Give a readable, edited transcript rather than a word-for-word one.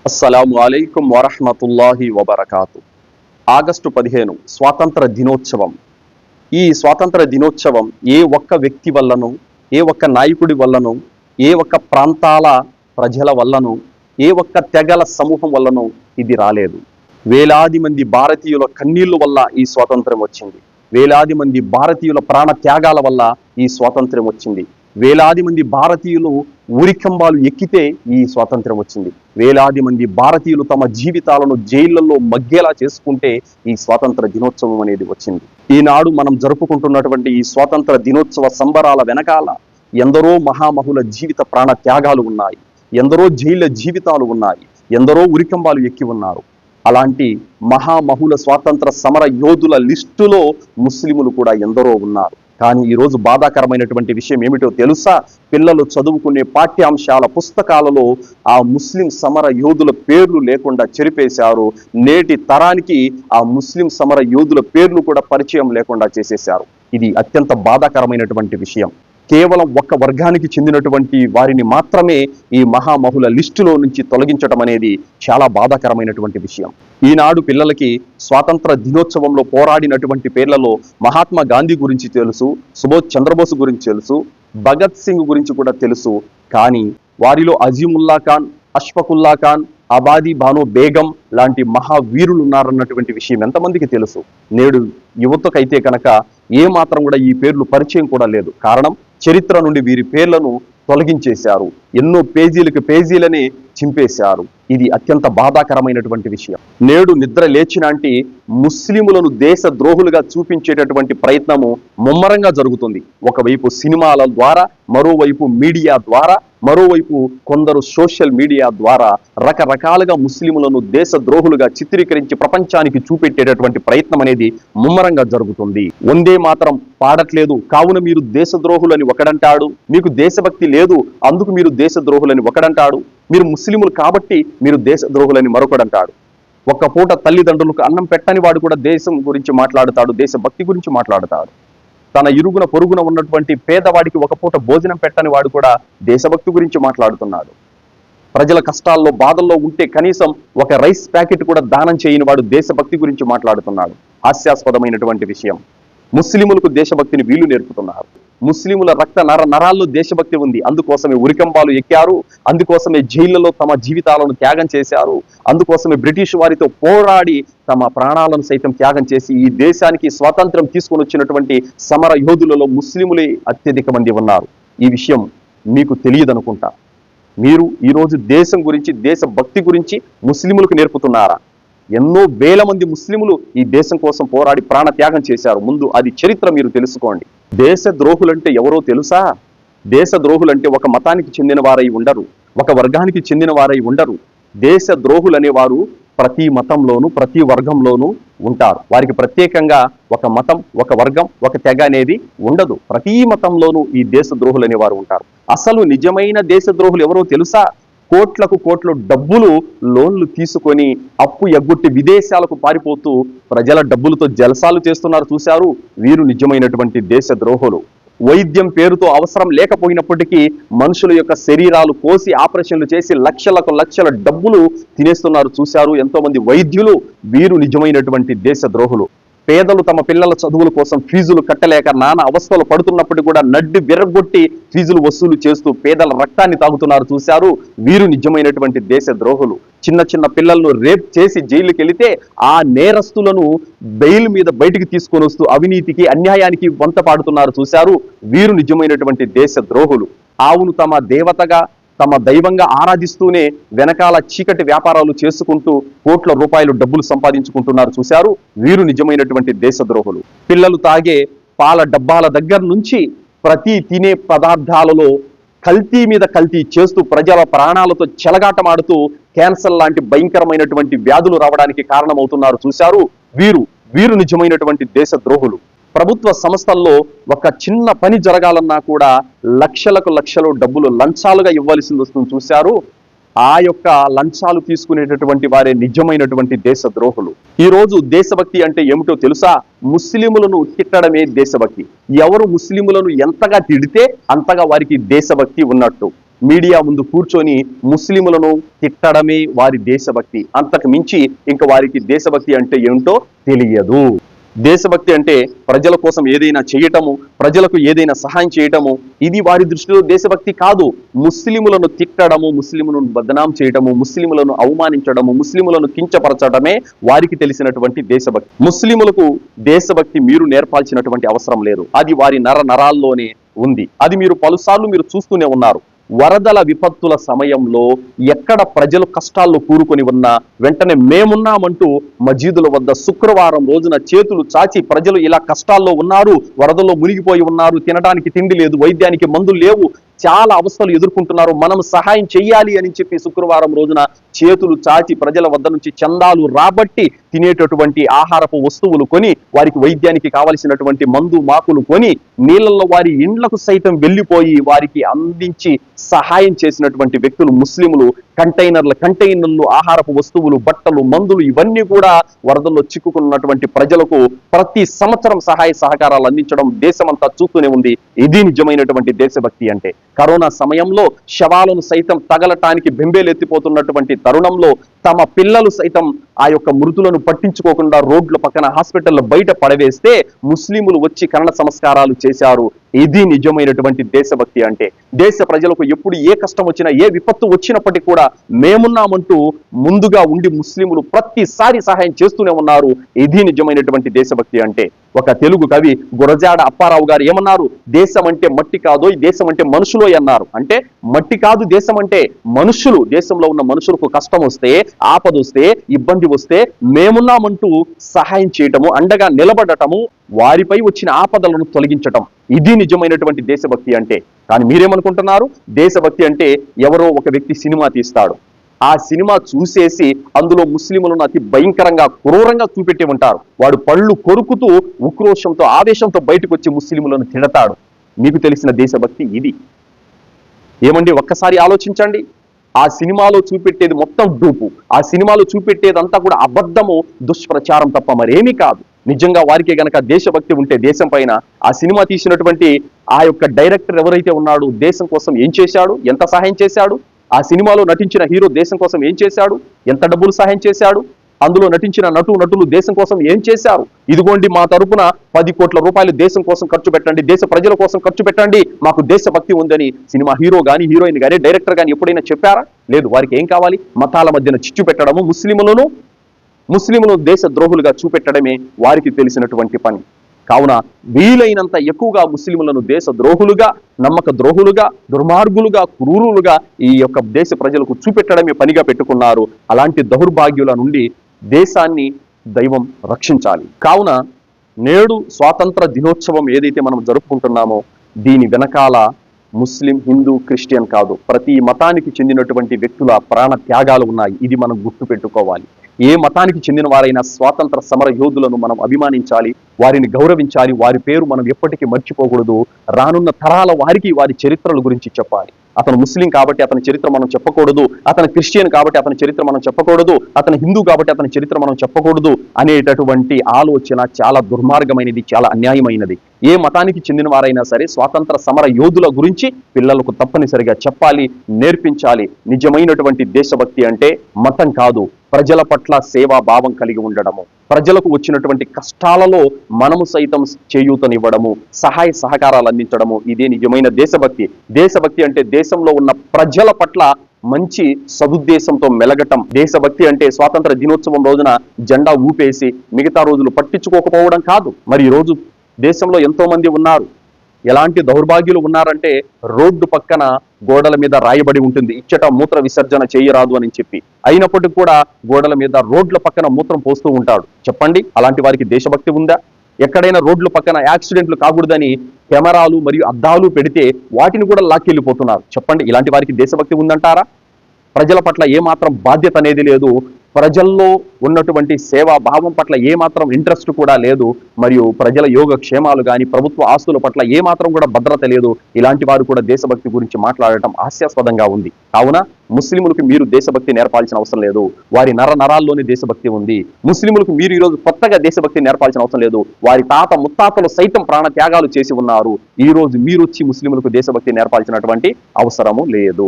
అస్సలాము అలైకుం వరహ్మతుల్లాహి వబరకాతు. ఆగస్టు 15 స్వాతంత్ర దినోత్సవం. ఈ స్వాతంత్ర దినోత్సవం ఏ ఒక్క వ్యక్తి వల్లనో, ఏ ఒక్క నాయకుడి వల్లనో, ఏ ఒక్క ప్రాంతాల ప్రజల వల్లనో, ఏ ఒక్క తెగల సమూహం వల్లనో ఇది రాలేదు. వేలాది మంది భారతీయుల కన్నీళ్ల వల్ల ఈ స్వాతంత్రం వచ్చింది. వేలాది మంది భారతీయుల ప్రాణ త్యాగాల వల్ల ఈ స్వాతంత్రం వచ్చింది. వేలాది మంది భారతీయులు ఉరికంబాలు ఎక్కితే ఈ స్వాతంత్రం వచ్చింది. వేలాది మంది భారతీయులు తమ జీవితాలను జైళ్లలో మగ్గేలా చేసుకుంటే ఈ స్వాతంత్ర దినోత్సవం అనేది వచ్చింది. ఈనాడు మనం జరుపుకుంటున్నటువంటి ఈ స్వాతంత్ర దినోత్సవ సంబరాల వెనకాల ఎందరో మహామహుల జీవిత ప్రాణ త్యాగాలు ఉన్నాయి, ఎందరో జైళ్ళ జీవితాలు ఉన్నాయి, ఎందరో ఉరికంబాలు ఎక్కి ఉన్నారు. అలాంటి మహామహుల స్వాతంత్ర సమర యోధుల లిస్టులో ముస్లిములు కూడా ఎందరో ఉన్నారు. కానీ ఈరోజు బాధాకరమైనటువంటి విషయం ఏమిటో తెలుసా? పిల్లలు చదువుకునే పాఠ్యాంశాల పుస్తకాలలో ఆ ముస్లిం సమర యోధుల పేర్లు లేకుండా చెరిపేశారు. నేటి తరానికి ఆ ముస్లిం సమర యోధుల పేర్లు కూడా పరిచయం లేకుండా చేసేశారు. ఇది అత్యంత బాధాకరమైనటువంటి విషయం. కేవలం ఒక్క వర్గానికి చెందినటువంటి వారిని మాత్రమే ఈ మహామహుల లిస్టులో నుంచి తొలగించడం అనేది చాలా బాధాకరమైనటువంటి విషయం. ఈనాడు పిల్లలకి స్వాతంత్ర దినోత్సవంలో పోరాడినటువంటి పేర్లలో మహాత్మా గాంధీ గురించి తెలుసు, సుభాష్ చంద్రబోస్ గురించి తెలుసు, భగత్ సింగ్ గురించి కూడా తెలుసు. కానీ వారిలో అజీముల్లా ఖాన్, అష్ఫకుల్లా ఖాన్, అబాది బానో బేగం లాంటి మహావీరులు ఉన్నారన్నటువంటి విషయం ఎంతమందికి తెలుసు? నేడు యువతకైతే కనుక ఏ మాత్రం కూడా ఈ పేర్లు పరిచయం కూడా లేదు. కారణం, చరిత్ర నుండి వీరి పేర్లను తొలగించేశారు, ఎన్నో పేజీలని చింపేశారు. ఇది అత్యంత బాధాకరమైనటువంటి విషయం. నేడు నిద్ర లేచినాంటి ముస్లిములను దేశ ద్రోహులుగా చూపించేటటువంటి ప్రయత్నము ముమ్మరంగా జరుగుతుంది. ఒకవైపు సినిమాల ద్వారా, మరోవైపు మీడియా ద్వారా, మరోవైపు కొందరు సోషల్ మీడియా ద్వారా రకరకాలుగా ముస్లిములను దేశ ద్రోహులుగా చిత్రీకరించి ప్రపంచానికి చూపెట్టేటటువంటి ప్రయత్నం అనేది ముమ్మరంగా జరుగుతుంది. వందే మాత్రం పాడట్లేదు కావున మీరు దేశ ద్రోహులని ఒకడంటాడు, మీకు దేశభక్తి లేదు అందుకు మీరు దేశ ద్రోహులని ఒకడంటాడు, మీరు ముస్లిములు కాబట్టి మీరు దేశ ద్రోహులని మరొకడంటాడు. ఒక్క పూట తల్లిదండ్రులకు అన్నం పెట్టని వాడు కూడా దేశం గురించి మాట్లాడుతాడు, దేశభక్తి గురించి మాట్లాడుతాడు. తన ఇరుగున పొరుగున ఉన్నటువంటి పేదవాడికి ఒక పూట భోజనం పెట్టని వాడు కూడా దేశభక్తి గురించి మాట్లాడుతున్నాడు. ప్రజల కష్టాల్లో బాధల్లో ఉంటే కనీసం ఒక రైస్ ప్యాకెట్ కూడా దానం చేయని వాడు దేశభక్తి గురించి మాట్లాడుతున్నాడు. హాస్యాస్పదమైనటువంటి విషయం. ముస్లిములకు దేశభక్తిని వీళ్ళు నేర్పుతున్నారు. ముస్లిముల రక్త నరాల్లో దేశభక్తి ఉంది, అందుకోసమే ఉరికంబాలు ఎక్కారు, అందుకోసమే జైళ్లలో తమ జీవితాలను త్యాగం చేశారు, అందుకోసమే బ్రిటిష్ వారితో పోరాడి తమ ప్రాణాలను సైతం త్యాగం చేసి ఈ దేశానికి స్వాతంత్రం తీసుకొని వచ్చినటువంటి సమర యోధులలో ముస్లిములే అత్యధిక మంది ఉన్నారు. ఈ విషయం మీకు తెలియదనుకుంటా. మీరు ఈరోజు దేశం గురించి, దేశభక్తి గురించి ముస్లిములకు నేర్పుతున్నారా? ఎన్నో వేల మంది ముస్లిములు ఈ దేశం కోసం పోరాడి ప్రాణ త్యాగం చేశారు. ముందు అది చరిత్ర మీరు తెలుసుకోండి. దేశ ద్రోహులంటే ఎవరో తెలుసా? దేశ ద్రోహులంటే ఒక మతానికి చెందిన వారై ఉండరు, ఒక వర్గానికి చెందిన వారై ఉండరు. దేశ ద్రోహులు అనేవారు ప్రతి మతంలోనూ ప్రతి వర్గంలోనూ ఉంటారు. వారికి ప్రత్యేకంగా ఒక మతం, ఒక వర్గం, ఒక తెగ అనేది ఉండదు. ప్రతి మతంలోనూ ఈ దేశ ద్రోహులు అనేవారు ఉంటారు. అసలు నిజమైన దేశ ద్రోహులు ఎవరో తెలుసా? కోట్లకు కోట్లు డబ్బులు లోన్లు తీసుకొని అప్పు ఎగ్గొట్టి విదేశాలకు పారిపోతూ ప్రజల డబ్బులతో జలసాలు చేస్తున్నారు చూశారు. వీరు నిజమైనటువంటి దేశ ద్రోహులు. వైద్యం పేరుతో అవసరం లేకపోయినప్పటికీ మనుషుల యొక్క శరీరాలు కోసి ఆపరేషన్లు చేసి లక్షల డబ్బులు తినేస్తున్నారు చూశారు ఎంతో మంది వైద్యులు. వీరు నిజమైనటువంటి దేశ ద్రోహులు. పేదలు తమ పిల్లల చదువుల కోసం ఫీజులు కట్టలేక నానా అవస్థలు పడుతున్నప్పటికీ కూడా నడ్డి విరగొట్టి ఫీజులు వసూలు చేస్తూ పేదల రక్తాన్ని తాగుతున్నారు చూశారు. వీరు నిజమైనటువంటి దేశ ద్రోహులు. చిన్న పిల్లలను రేప్ చేసి జైలుకి వెళితే ఆ నేరస్తులను బెయిల్ మీద బయటికి తీసుకొని వస్తూ అవినీతికి, అన్యాయానికి వంత పాడుతున్నారు చూశారు. వీరు నిజమైనటువంటి దేశ ద్రోహులు. ఆవును తమ దేవతగా, తమ దైవంగా ఆరాధిస్తూనే వెనకాల చీకటి వ్యాపారాలు చేసుకుంటూ కోట్ల రూపాయలు డబ్బులు సంపాదించుకుంటున్నారు చూశారు. వీరు నిజమైనటువంటి దేశద్రోహులు. పిల్లలు తాగే పాల డబ్బాల దగ్గర నుంచి ప్రతి తినే పదార్థాలలో కల్తీ మీద కల్తీ చేస్తూ ప్రజల ప్రాణాలతో చెలగాటమాడుతూ క్యాన్సర్ లాంటి భయంకరమైనటువంటి వ్యాధులు రావడానికి కారణమవుతున్నారు చూశారు. వీరు నిజమైనటువంటి దేశద్రోహులు. ప్రభుత్వ సంస్థల్లో ఒక చిన్న పని జరగాలన్నా కూడా లక్షలు డబ్బులు లంచాలుగా ఇవ్వాల్సింది వస్తుంది చూశారు. ఆ యొక్క లంచాలు తీసుకునేటటువంటి వారే నిజమైనటువంటి దేశ ద్రోహులు. ఈ రోజు దేశభక్తి అంటే ఏమిటో తెలుసా? ముస్లిములను తిట్టడమే దేశభక్తి. ఎవరు ముస్లిములను ఎంతగా తిడితే అంతగా వారికి దేశభక్తి ఉన్నట్టు. మీడియా ముందు కూర్చొని ముస్లింలను తిట్టడమే వారి దేశభక్తి. అంతకు మించి ఇంకా వారికి దేశభక్తి అంటే ఏంటో తెలియదు. దేశభక్తి అంటే ప్రజల కోసం ఏదైనా చేయటము, ప్రజలకు ఏదైనా సహాయం చేయటము, ఇది వారి దృష్టిలో దేశభక్తి కాదు. ముస్లిములను తిట్టడము, ముస్లిములను బదనాం చేయటము, ముస్లిములను అవమానించడము, ముస్లిములను కించపరచడమే వారికి తెలిసినటువంటి దేశభక్తి. ముస్లిములకు దేశభక్తి మీరు నేర్పాల్సినటువంటి అవసరం లేదు. అది వారి నరాల్లోనే ఉంది. అది మీరు పలుసార్లు మీరు చూస్తూనే ఉన్నారు. వరదల విపత్తుల సమయంలో ఎక్కడ ప్రజలు కష్టాల్లో కూరుకొని ఉన్నా వెంటనే మేమున్నామంటూ మసీదుల వద్ద శుక్రవారం రోజున చేతులు చాచి ప్రజలు ఇలా కష్టాల్లో ఉన్నారు, వరదల్లో మునిగిపోయి ఉన్నారు, తినడానికి తిండి లేదు, వైద్యానికి మందులు లేవు, చాలా అవస్థలు ఎదుర్కొంటున్నారు, మనం సహాయం చెయ్యాలి అని చెప్పి శుక్రవారం రోజున చేతులు చాచి ప్రజల వద్ద నుంచి చందాలు రాబట్టి తినేటటువంటి ఆహారపు వస్తువులు కొని, వారికి వైద్యానికి కావలసినటువంటి మందు మాకులు కొని, నీళ్ళల్లో వారి ఇండ్లకు సైతం వెళ్ళిపోయి వారికి అందించి సహాయం చేసినటువంటి వ్యక్తులు ముస్లింలు. కంటైనర్లు ఆహారపు వస్తువులు, బట్టలు, మందులు ఇవన్నీ కూడా వరదల్లో చిక్కుకున్నటువంటి ప్రజలకు ప్రతి సంవత్సరం సహాయ సహకారాలు అందించడం దేశమంతా చూస్తూనే ఉంది. ఇది నిజమైనటువంటి దేశభక్తి అంటే. కరోనా సమయంలో శవాలను సైతం తగలటానికి బెంబేలెత్తిపోతున్నటువంటి తరుణంలో తమ పిల్లలు సైతం ఆ యొక్క మృతులను పట్టించుకోకుండా రోడ్ల పక్కన హాస్పిటల్లో బయట పడవేస్తే ముస్లింలు వచ్చి కరణ సంస్కారాలు చేశారు. ఇది నిజమైనటువంటి దేశభక్తి అంటే. దేశ ప్రజలకు ఎప్పుడు ఏ కష్టం వచ్చినా, ఏ విపత్తు వచ్చినప్పటికీ కూడా మేమున్నామంటూ ముందుగా ఉండి ముస్లింలు ప్రతిసారి సహాయం చేస్తూనే ఉన్నారు. ఇది నిజమైనటువంటి దేశభక్తి అంటే. ఒక తెలుగు కవి గురజాడ అప్పారావు గారు ఏమన్నారు? దేశం అంటే మట్టి కాదో, ఈ దేశం అంటే మనుషులో అన్నారు. అంటే మట్టి కాదు దేశం అంటే మనుషులు. దేశంలో ఉన్న మనుషులకు కష్టం వస్తే, ఆపద వస్తే, ఇబ్బంది వస్తే మేమున్నామంటూ సహాయం చేయటము, అండగా నిలబడటము, వారిపై వచ్చిన ఆపదలను తొలగించటం, ఇది నిజమైనటువంటి దేశభక్తి అంటే. కానీ మీరేమనుకుంటున్నారు? దేశభక్తి అంటే ఎవరో ఒక వ్యక్తి సినిమా తీస్తాడు, ఆ సినిమా చూసేసి అందులో ముస్లింలను అతి భయంకరంగా క్రూరంగా చూపెట్టి ఉంటారు, వాడు పళ్ళు కొరుకుతూ ఉక్రోషంతో ఆవేశంతో బయటకు వచ్చి ముస్లింలను తిడతాడు. మీకు తెలిసిన దేశభక్తి ఇది. ఏమండి, ఒక్కసారి ఆలోచించండి. ఆ సినిమాలో చూపెట్టేది మొత్తం డూపు, ఆ సినిమాలో చూపెట్టేదంతా కూడా అబద్ధము, దుష్ప్రచారం తప్ప మరేమీ కాదు. నిజంగా వారికే గనక దేశభక్తి ఉంటే దేశం పైన, ఆ సినిమా తీసినటువంటి ఆ యొక్క డైరెక్టర్ ఎవరైతే ఉన్నాడు దేశం కోసం ఏం చేశాడు, ఎంత సహాయం చేశాడు, ఆ సినిమాలో నటించిన హీరో దేశం కోసం ఏం చేశాడు, ఎంత డబ్బులు సహాయం చేశాడు, అందులో నటించిన నటులు దేశం కోసం ఏం చేశారు, ఇదిగోండి మా తరపున 10 కోట్ల రూపాయలు దేశం కోసం ఖర్చు పెట్టండి, దేశ ప్రజల కోసం ఖర్చు పెట్టండి, మాకు దేశభక్తి ఉందని సినిమా హీరో కానీ, హీరోయిన్ కానీ, డైరెక్టర్ కానీ ఎప్పుడైనా చెప్పారా? లేదు. వారికి ఏం కావాలి? మతాల మధ్యన చిచ్చు పెట్టడము, ముస్లింలను దేశ ద్రోహులుగా చూపెట్టడమే వారికి తెలిసినటువంటి పని. కావున వీలైనంత ఎక్కువగా ముస్లింలను దేశ ద్రోహులుగా, నమ్మక ద్రోహులుగా, దుర్మార్గులుగా, క్రూరులుగా ఈ యొక్క దేశ ప్రజలకు చూపెట్టడమే పనిగా పెట్టుకున్నారు. అలాంటి దౌర్భాగ్యుల నుండి దేశాన్ని దైవం రక్షించాలి. కావున నేడు స్వాతంత్ర దినోత్సవం ఏదైతే మనం జరుపుకుంటున్నామో దీని వెనకాల ముస్లిం, హిందూ, క్రిస్టియన్ కాదు, ప్రతి మతానికి చెందినటువంటి వ్యక్తుల ప్రాణ త్యాగాలు ఉన్నాయి. ఇది మనం గుర్తు పెట్టుకోవాలి. ఏ మతానికి చెందిన వారైనా స్వాతంత్ర సమర యోధులను మనం అభిమానించాలి, వారిని గౌరవించాలి, వారి పేరు మనం ఎప్పటికీ మర్చిపోకూడదు. రానున్న తరాల వారికి వారి చరిత్రల గురించి చెప్పాలి. అతను ముస్లిం కాబట్టి అతని చరిత్ర మనం చెప్పకూడదు, అతను క్రిస్టియన్ కాబట్టి అతని చరిత్ర మనం చెప్పకూడదు, అతను హిందూ కాబట్టి అతని చరిత్ర మనం చెప్పకూడదు అనేటటువంటి ఆలోచన చాలా దుర్మార్గమైనది, చాలా అన్యాయమైనది. ఏ మతానికి చెందిన వారైనా సరే స్వాతంత్ర సమర యోధుల గురించి పిల్లలకు తప్పనిసరిగా చెప్పాలి, నేర్పించాలి. నిజమైనటువంటి దేశభక్తి అంటే మతం కాదు, ప్రజల పట్ల సేవా భావం కలిగి ఉండడము, ప్రజలకు వచ్చినటువంటి కష్టాలలో మనము సైతం చేయూతనివ్వడము, సహాయ సహకారాలు అందించడము, ఇదే నిజమైన దేశభక్తి. దేశభక్తి అంటే దేశంలో ఉన్న ప్రజల పట్ల మంచి సదుద్దేశంతో మెలగటం. దేశభక్తి అంటే స్వాతంత్ర దినోత్సవం రోజున జెండా ఊపేసి మిగతా రోజులు పట్టించుకోకపోవడం కాదు. మరి ఈ రోజు దేశంలో ఎంతో మంది ఉన్నారు, ఎలాంటి దౌర్భాగ్యులు ఉన్నారంటే రోడ్డు పక్కన గోడల మీద రాయబడి ఉంటుంది, ఇచ్చట మూత్ర విసర్జన చేయరాదు అని చెప్పి. అయినప్పటికీ కూడా గోడల మీద, రోడ్ల పక్కన మూత్రం పోస్తూ ఉంటాడు. చెప్పండి, అలాంటి వారికి దేశభక్తి ఉందా? ఎక్కడైనా రోడ్ల పక్కన యాక్సిడెంట్లు కాకూడదని కెమెరాలు మరియు అద్దాలు పెడితే వాటిని కూడా లాక్కెళ్ళిపోతున్నారు. చెప్పండి, ఇలాంటి వారికి దేశభక్తి ఉందంటారా? ప్రజల పట్ల ఏమాత్రం బాధ్యత అనేది లేదు, ప్రజల్లో ఉన్నటువంటి సేవా భావం పట్ల ఏమాత్రం ఇంట్రెస్ట్ కూడా లేదు, మరియు ప్రజల యోగక్షేమాలు కానీ ప్రభుత్వ ఆస్తుల పట్ల ఏమాత్రం కూడా భద్రత లేదు. ఇలాంటి వారు కూడా దేశభక్తి గురించి మాట్లాడటం హాస్యాస్పదంగా ఉంది. కావున ముస్లింలకు మీరు దేశభక్తి నేర్పాల్సిన అవసరం లేదు, వారి నరాల్లోనే దేశభక్తి ఉంది. ముస్లింలకు మీరు ఈరోజు కొత్తగా దేశభక్తి నేర్పాల్సిన అవసరం లేదు, వారి తాత ముత్తాతలు సైతం ప్రాణ త్యాగాలు చేసి ఉన్నారు. ఈ రోజు మీరు వచ్చి ముస్లింలకు దేశభక్తి నేర్పాల్సినటువంటి అవసరము లేదు.